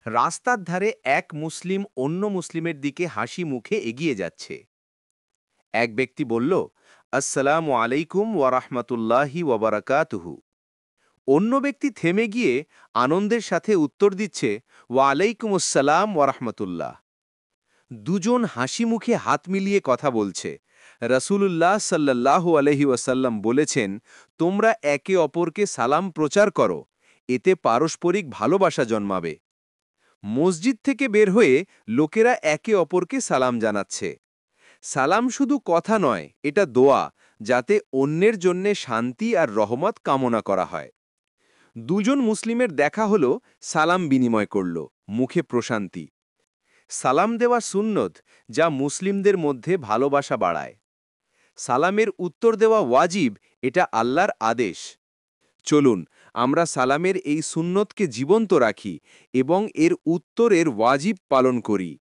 রাস্তার ধারে এক মুসলিম অন্য মুসলিমের দিকে হাসি মুখে এগিয়ে যাচ্ছে। এক ব্যক্তি বলল, আসসালামু আলাইকুম ওয়ারাহমাতুল্লাহি ওয়াবারাকাতুহু। অন্য ব্যক্তি থেমে গিয়ে আনন্দের সাথে উত্তর দিচ্ছে, ওয়ালাইকুম আসসালাম ওয়ারাহমাতুল্লাহ। দুজন হাসি মুখে হাত মিলিয়ে কথা বলছে। রাসূলুল্লাহ সাল্লাল্লাহু আলাইহি ওয়াসাল্লাম বলেছেন, তোমরা একে অপরকে সালাম প্রচার করো, এতে পারস্পরিক ভালোবাসা জন্মাবে। মসজিদ থেকে বের হয়ে লোকেরা একে অপরকে সালাম জানাচ্ছে। সালাম শুধু কথা নয়, এটা দোয়া, যাতে অন্যের জন্যে শান্তি আর রহমত কামনা করা হয়। দুজন মুসলিমের দেখা হলো, সালাম বিনিময় করল, মুখে প্রশান্তি। সালাম দেওয়া সুন্নত, যা মুসলিমদের মধ্যে ভালোবাসা বাড়ায়। সালামের উত্তর দেওয়া ওয়াজিব, এটা আল্লাহর আদেশ। চলুন আমরা সালামের এই সুন্নতকে জীবন্ত রাখি এবং এর উত্তরের ওয়াজিব পালন করি।